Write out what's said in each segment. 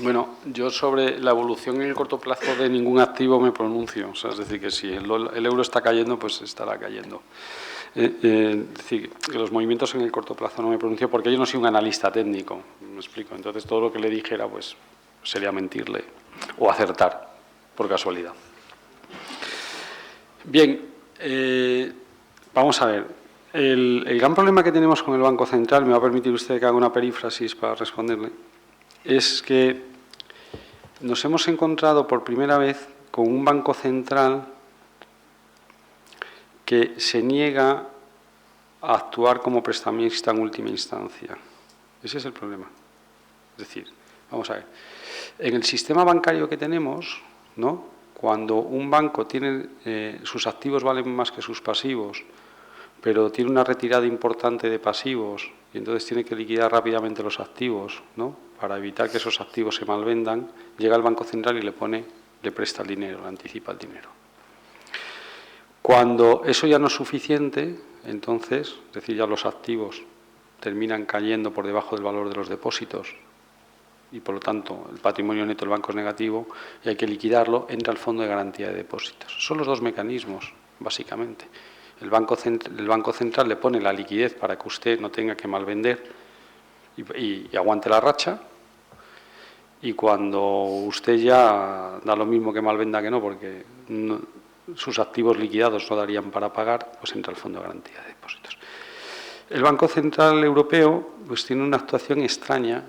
Bueno, yo sobre la evolución en el corto plazo de ningún activo me pronuncio. O sea, es decir, que si el euro está cayendo, pues estará cayendo. Es decir, que los movimientos en el corto plazo no me pronuncio porque yo no soy un analista técnico, me explico. Entonces, todo lo que le dijera, pues, sería mentirle o acertar por casualidad. Bien, vamos a ver. El gran problema que tenemos con el Banco Central, me va a permitir usted que haga una perífrasis para responderle, es que nos hemos encontrado por primera vez con un Banco Central que se niega a actuar como prestamista en última instancia. Ese es el problema. Es decir, vamos a ver, en el sistema bancario que tenemos, ¿no?, cuando un banco tiene sus activos valen más que sus pasivos, pero tiene una retirada importante de pasivos y entonces tiene que liquidar rápidamente los activos, ¿no?, para evitar que esos activos se malvendan, llega el Banco Central y le presta el dinero, le anticipa el dinero. Cuando eso ya no es suficiente, entonces, es decir, ya los activos terminan cayendo por debajo del valor de los depósitos y, por lo tanto, el patrimonio neto del banco es negativo y hay que liquidarlo, entra el Fondo de Garantía de Depósitos. Son los dos mecanismos, básicamente. El Banco Central le pone la liquidez para que usted no tenga que malvender y aguante la racha, y cuando usted ya da lo mismo que malvenda que no, porque sus activos liquidados no darían para pagar, pues entra el Fondo de Garantía de Depósitos. El Banco Central Europeo pues tiene una actuación extraña,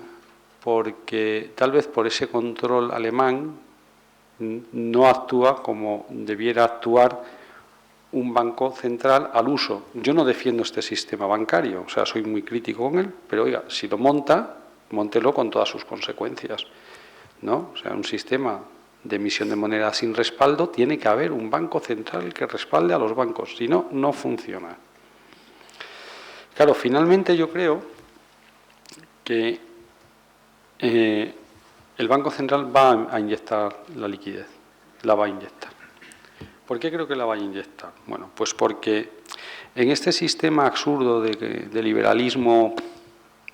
porque tal vez por ese control alemán no actúa como debiera actuar un banco central al uso. Yo no defiendo este sistema bancario, o sea, soy muy crítico con él, pero oiga, si lo monta, móntelo con todas sus consecuencias, ¿no? O sea, un sistema de emisión de moneda sin respaldo, tiene que haber un banco central que respalde a los bancos, si no, no funciona. Claro, finalmente yo creo que el Banco Central va a inyectar la liquidez, la va a inyectar. ¿Por qué creo que la va a inyectar? Bueno, pues porque en este sistema absurdo de liberalismo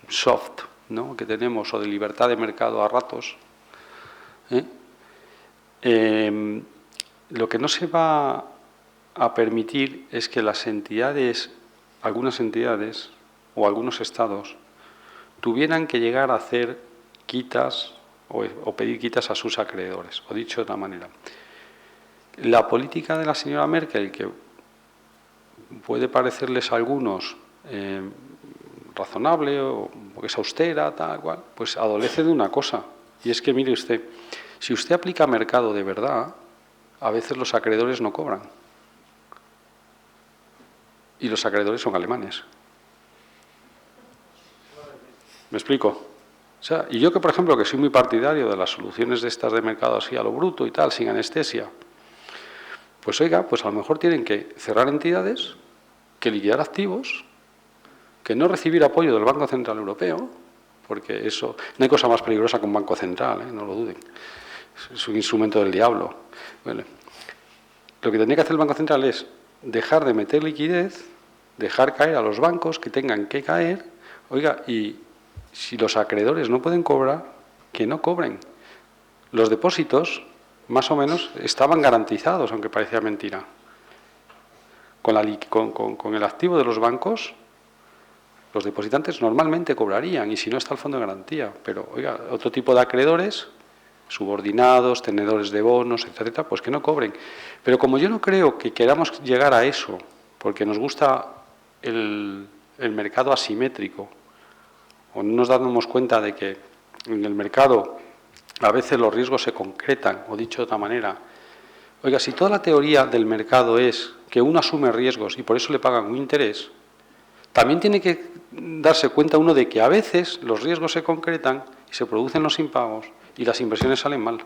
soft, ¿no?, que tenemos, o de libertad de mercado a ratos, lo que no se va a permitir es que las entidades, algunas entidades o algunos estados, tuvieran que llegar a hacer quitas o pedir quitas a sus acreedores. O dicho de otra manera, la política de la señora Merkel, que puede parecerles a algunos razonable o que es austera, tal cual, pues adolece de una cosa. Y es que, mire usted, si usted aplica mercado de verdad, a veces los acreedores no cobran. Y los acreedores son alemanes. ¿Me explico? O sea, y yo que, por ejemplo, que soy muy partidario de las soluciones de estas de mercado así a lo bruto y tal, sin anestesia, pues oiga, pues a lo mejor tienen que cerrar entidades, que liquidar activos, que no recibir apoyo del Banco Central Europeo, porque eso, no hay cosa más peligrosa que un Banco Central, no lo duden, es un instrumento del diablo. Bueno, lo que tendría que hacer el Banco Central es dejar de meter liquidez, dejar caer a los bancos que tengan que caer, oiga, y si los acreedores no pueden cobrar, que no cobren. Los depósitos, más o menos, estaban garantizados, aunque parecía mentira. Con el activo de los bancos, los depositantes normalmente cobrarían, y si no está el fondo de garantía. Pero, oiga, otro tipo de acreedores, subordinados, tenedores de bonos, etcétera, pues que no cobren. Pero como yo no creo que queramos llegar a eso, porque nos gusta el mercado asimétrico, o no nos damos cuenta de que en el mercado a veces los riesgos se concretan, o dicho de otra manera, oiga, si toda la teoría del mercado es que uno asume riesgos y por eso le pagan un interés, también tiene que darse cuenta uno de que a veces los riesgos se concretan y se producen los impagos y las inversiones salen mal.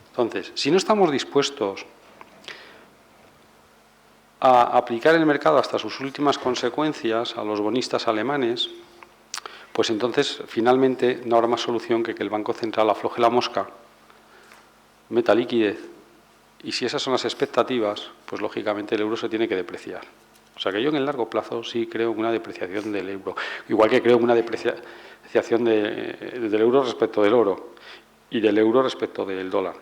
Entonces, si no estamos dispuestos a aplicar el mercado hasta sus últimas consecuencias a los bonistas alemanes, pues entonces finalmente no habrá más solución que el Banco Central afloje la mosca, meta liquidez, y si esas son las expectativas, pues lógicamente el euro se tiene que depreciar. O sea que yo en el largo plazo sí creo en una depreciación del euro, igual que creo en una depreciación del euro respecto del oro y del euro respecto del dólar.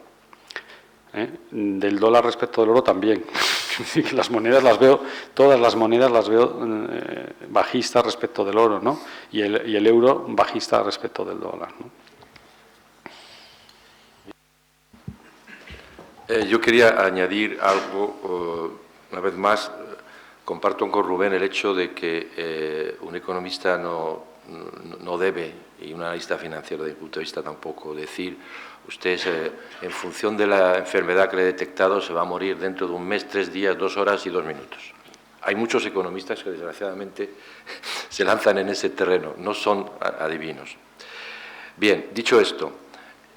Del dólar respecto del oro también. Las monedas las veo, todas las monedas las veo bajistas respecto del oro, ¿no? Y el euro bajista respecto del dólar, ¿no? Yo quería añadir algo, una vez más, comparto con Rubén el hecho de que un economista no debe, y un analista financiero desde mi punto de vista tampoco, decir, usted en función de la enfermedad que le he detectado se va a morir dentro de un mes, 3 días, 2 horas y 2 minutos. Hay muchos economistas que desgraciadamente se lanzan en ese terreno, no son adivinos. Bien, dicho esto,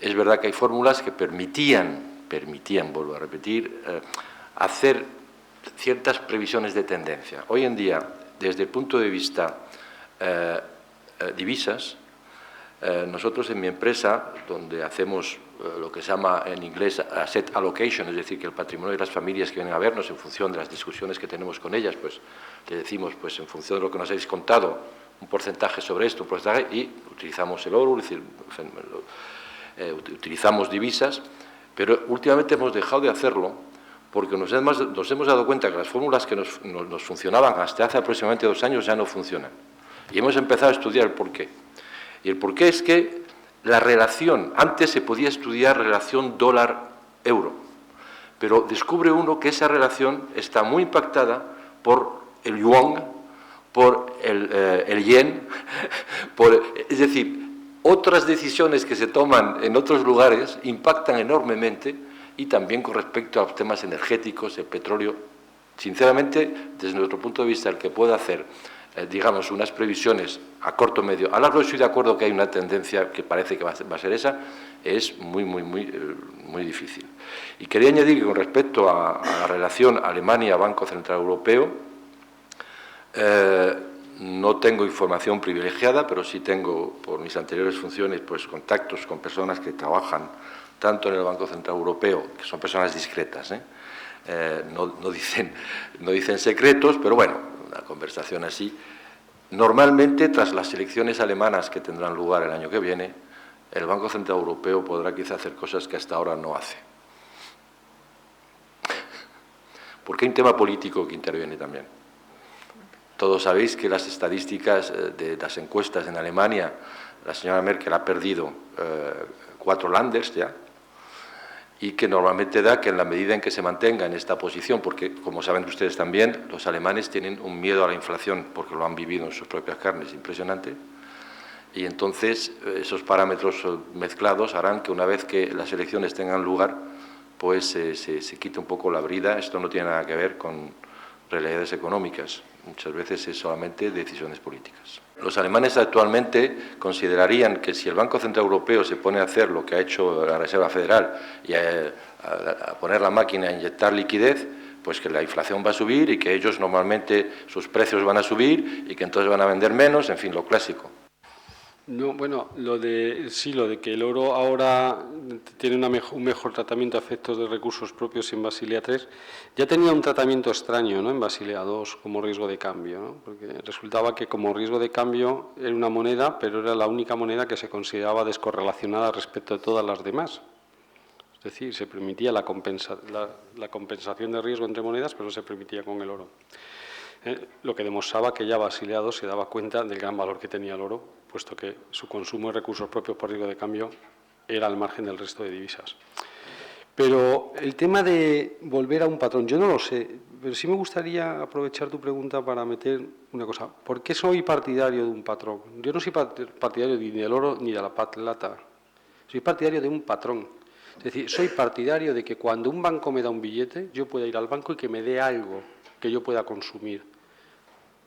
es verdad que hay fórmulas que permitían, vuelvo a repetir, hacer ciertas previsiones de tendencia. Hoy en día, desde el punto de vista divisas, nosotros en mi empresa, donde hacemos lo que se llama en inglés asset allocation, es decir, que el patrimonio de las familias que vienen a vernos en función de las discusiones que tenemos con ellas, pues le decimos, pues en función de lo que nos habéis contado, un porcentaje sobre esto, un porcentaje, y utilizamos el oro, es decir, utilizamos divisas, pero últimamente hemos dejado de hacerlo porque nos hemos dado cuenta que las fórmulas que nos funcionaban hasta hace aproximadamente 2 años ya no funcionan. Y hemos empezado a estudiar el porqué. Y el porqué es que la relación, antes se podía estudiar relación dólar-euro, pero descubre uno que esa relación está muy impactada por el yuan, por el yen, es decir, otras decisiones que se toman en otros lugares impactan enormemente y también con respecto a los temas energéticos, el petróleo. Sinceramente, desde nuestro punto de vista, el que pueda hacer, digamos, unas previsiones a corto, medio, a largo, estoy de acuerdo que hay una tendencia que parece que va a ser esa, es muy difícil. Y quería añadir que con respecto a la relación Alemania-Banco Central Europeo, no tengo información privilegiada, pero sí tengo, por mis anteriores funciones, pues contactos con personas que trabajan tanto en el Banco Central Europeo, que son personas discretas, no dicen secretos, pero bueno, una conversación así. Normalmente, tras las elecciones alemanas que tendrán lugar el año que viene, el Banco Central Europeo podrá quizá hacer cosas que hasta ahora no hace. Porque hay un tema político que interviene también. Todos sabéis que las estadísticas de las encuestas en Alemania, la señora Merkel ha perdido 4 Länders ya, y que normalmente da que en la medida en que se mantenga en esta posición, porque como saben ustedes también, los alemanes tienen un miedo a la inflación porque lo han vivido en sus propias carnes impresionante, y entonces esos parámetros mezclados harán que una vez que las elecciones tengan lugar, pues se quite un poco la brida. Esto no tiene nada que ver con realidades económicas, muchas veces es solamente decisiones políticas. Los alemanes actualmente considerarían que si el Banco Central Europeo se pone a hacer lo que ha hecho la Reserva Federal y a poner la máquina a inyectar liquidez, pues que la inflación va a subir y que ellos normalmente sus precios van a subir y que entonces van a vender menos, en fin, lo clásico. No, bueno, lo de que el oro ahora tiene un mejor tratamiento a efectos de recursos propios en Basilea III, ya tenía un tratamiento extraño, ¿no?, en Basilea II como riesgo de cambio, ¿no?, porque resultaba que como riesgo de cambio era una moneda, pero era la única moneda que se consideraba descorrelacionada respecto de todas las demás. Es decir, se permitía la compensación de riesgo entre monedas, pero no se permitía con el oro. Lo que demostraba que ya Basilea II se daba cuenta del gran valor que tenía el oro, puesto que su consumo de recursos propios por riesgo de cambio era al margen del resto de divisas. Pero el tema de volver a un patrón, yo no lo sé, pero sí me gustaría aprovechar tu pregunta para meter una cosa. ¿Por qué soy partidario de un patrón? Yo no soy partidario ni del oro ni de la plata. Soy partidario de un patrón. Es decir, soy partidario de que cuando un banco me da un billete, yo pueda ir al banco y que me dé algo que yo pueda consumir.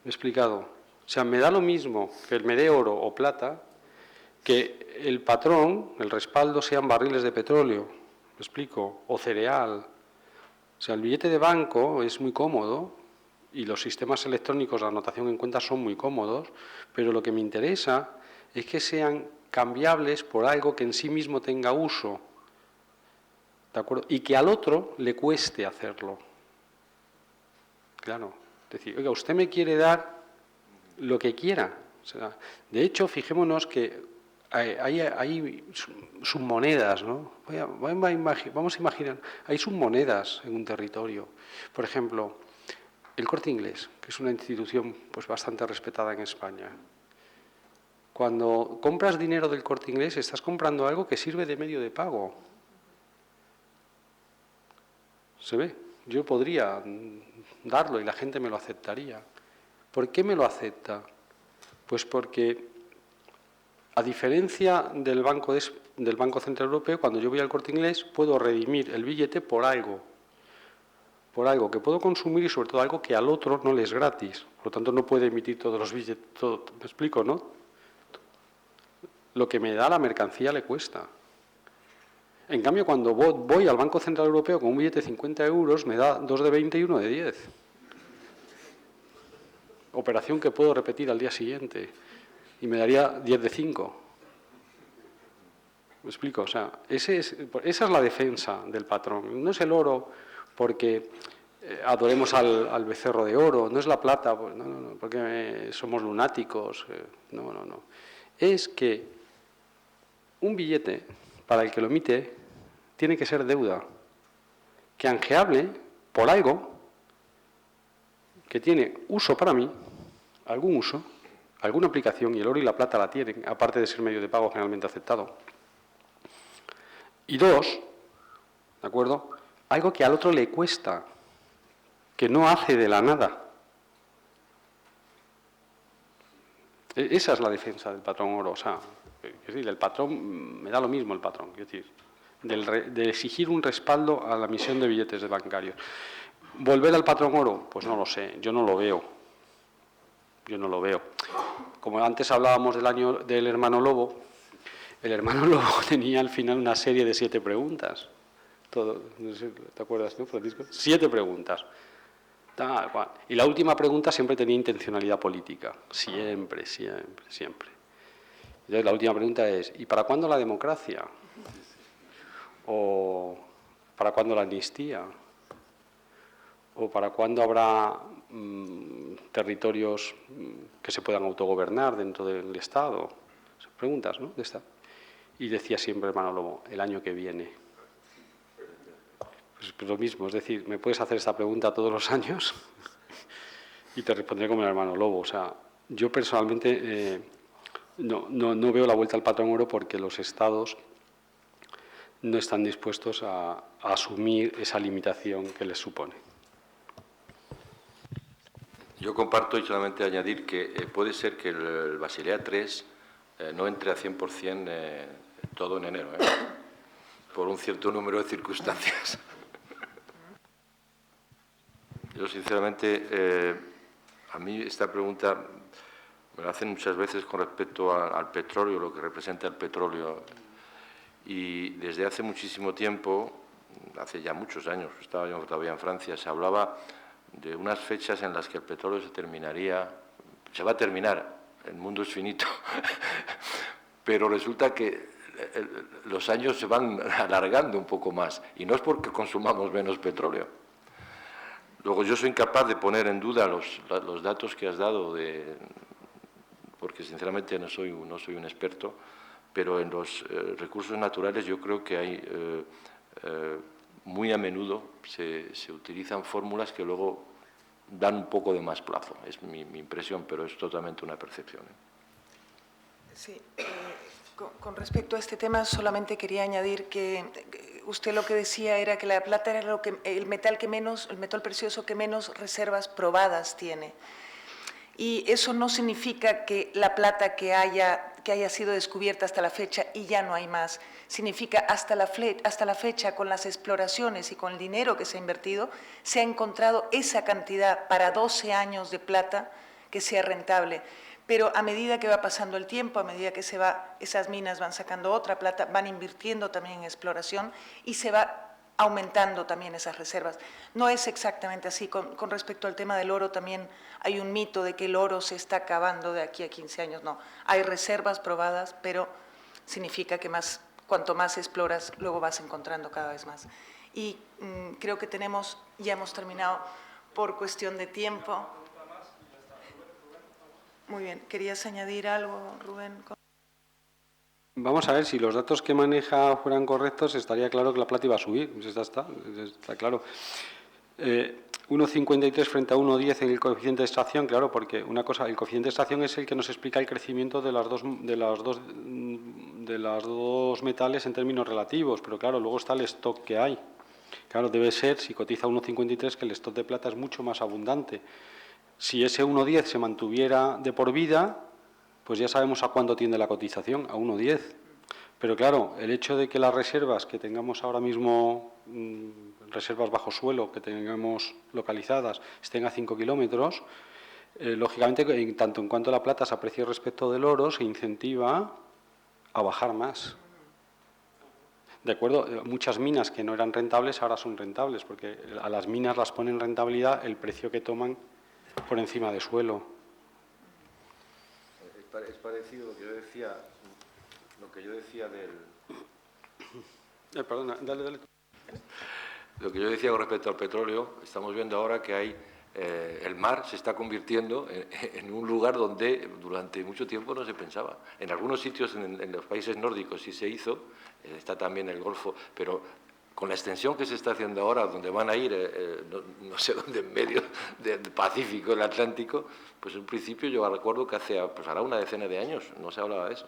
¿Me he explicado? O sea, me da lo mismo que me dé oro o plata, que el patrón, el respaldo, sean barriles de petróleo, ¿me explico? O cereal. O sea, el billete de banco es muy cómodo y los sistemas electrónicos de anotación en cuentas son muy cómodos, pero lo que me interesa es que sean cambiables por algo que en sí mismo tenga uso, ¿de acuerdo? Y que al otro le cueste hacerlo. Claro. Es decir, oiga, usted me quiere dar lo que quiera. O sea, de hecho, fijémonos que hay submonedas, ¿no? Vamos a imaginar, hay submonedas en un territorio. Por ejemplo, el Corte Inglés, que es una institución pues bastante respetada en España. Cuando compras dinero del Corte Inglés, estás comprando algo que sirve de medio de pago. ¿Se ve? Yo podría darlo y la gente me lo aceptaría. ¿Por qué me lo acepta? Pues porque, a diferencia del Banco Central Europeo, cuando yo voy al Corte Inglés, puedo redimir el billete por algo que puedo consumir y sobre todo algo que al otro no le es gratis. Por lo tanto, no puede emitir todos los billetes. ¿Me explico, no? Lo que me da la mercancía le cuesta. En cambio, cuando voy al Banco Central Europeo con un billete de 50 euros, me da 2 de 20 y 1 de 10. Operación que puedo repetir al día siguiente y me daría 10 de 5. ¿Me explico? O sea, esa es la defensa del patrón. No es el oro porque adoremos al becerro de oro, no es la plata, pues, no, porque somos lunáticos. No. Es que un billete, para el que lo emite, tiene que ser deuda, canjeable por algo que tiene uso para mí, algún uso, alguna aplicación, y el oro y la plata la tienen, aparte de ser medio de pago generalmente aceptado. Y dos, ¿de acuerdo? Algo que al otro le cuesta, que no hace de la nada. Esa es la defensa del patrón oro. O sea, es decir, el patrón, me da lo mismo el patrón, es decir, de exigir un respaldo a la emisión de billetes de bancarios. ¿Volver al patrón oro? Pues no lo sé, yo no lo veo. Como antes hablábamos del hermano Lobo, el hermano Lobo tenía al final una serie de 7 preguntas. No sé, ¿te acuerdas, no, Francisco? 7 preguntas. Tal cual. Y la última pregunta siempre tenía intencionalidad política. Siempre. Entonces la última pregunta es, ¿y para cuándo la democracia? ¿O para cuándo la amnistía? ¿O para cuándo habrá territorios que se puedan autogobernar dentro del Estado? Son preguntas, ¿no? Y decía siempre hermano Lobo, el año que viene. Pues lo mismo, es decir, me puedes hacer esta pregunta todos los años y te responderé como el hermano Lobo. O sea, yo personalmente no veo la vuelta al patrón oro porque los estados no están dispuestos a asumir esa limitación que les supone. Yo comparto y solamente añadir que puede ser que el Basilea III no entre a 100% todo en enero, por un cierto número de circunstancias. Yo, sinceramente, a mí esta pregunta me la hacen muchas veces con respecto al petróleo, lo que representa el petróleo. Y desde hace muchísimo tiempo, hace ya muchos años, estaba yo todavía en Francia, se hablaba de unas fechas en las que el petróleo se va a terminar, el mundo es finito, pero resulta que los años se van alargando un poco más, y no es porque consumamos menos petróleo. Luego, yo soy incapaz de poner en duda los datos que has dado, porque sinceramente no soy un experto, pero en los recursos naturales yo creo que hay muy a menudo se utilizan fórmulas que luego dan un poco de más plazo. Es mi impresión, pero es totalmente una percepción. Sí, con respecto a este tema solamente quería añadir que usted lo que decía era que la plata era el metal precioso que menos reservas probadas tiene. Y eso no significa que la plata que haya sido descubierta hasta la fecha y ya no hay más, significa hasta la fecha con las exploraciones y con el dinero que se ha invertido, se ha encontrado esa cantidad para 12 años de plata que sea rentable. Pero a medida que va pasando el tiempo, a medida que esas minas van sacando otra plata, van invirtiendo también en exploración y se va aumentando también esas reservas. No es exactamente así. Con respecto al tema del oro, también hay un mito de que el oro se está acabando de aquí a 15 años. No, hay reservas probadas, pero significa que cuanto más exploras, luego vas encontrando cada vez más. Y creo que ya hemos terminado. por cuestión de tiempo. Muy bien. ¿Querías añadir algo, Rubén? Vamos a ver, si los datos que maneja fueran correctos, estaría claro que la plata iba a subir. Pues está claro. 1,53 frente a 1,10 en el coeficiente de extracción, claro, porque una cosa, el coeficiente de extracción es el que nos explica el crecimiento de los dos metales en términos relativos, pero claro, luego está el stock que hay. Claro, debe ser, si cotiza 1,53, que el stock de plata es mucho más abundante. Si ese 1,10 se mantuviera de por vida, pues ya sabemos a cuánto tiende la cotización, a 1,10. Pero claro, el hecho de que las reservas que tengamos ahora mismo, reservas bajo suelo que tengamos localizadas, estén a 5 kilómetros, lógicamente, tanto en cuanto la plata se aprecie respecto del oro, se incentiva a bajar más. De acuerdo, muchas minas que no eran rentables ahora son rentables, porque a las minas las ponen rentabilidad el precio que toman por encima de suelo. Es parecido lo que yo decía del... Perdona, dale. Lo que yo decía con respecto al petróleo, estamos viendo ahora que hay el mar se está convirtiendo en un lugar donde durante mucho tiempo no se pensaba. En algunos sitios, en los países nórdicos sí se hizo, está también el Golfo, pero con la extensión que se está haciendo ahora, donde van a ir, no sé dónde, en medio del Pacífico, el Atlántico, pues en principio yo recuerdo que hace, pues hará una decena de años no se hablaba de eso.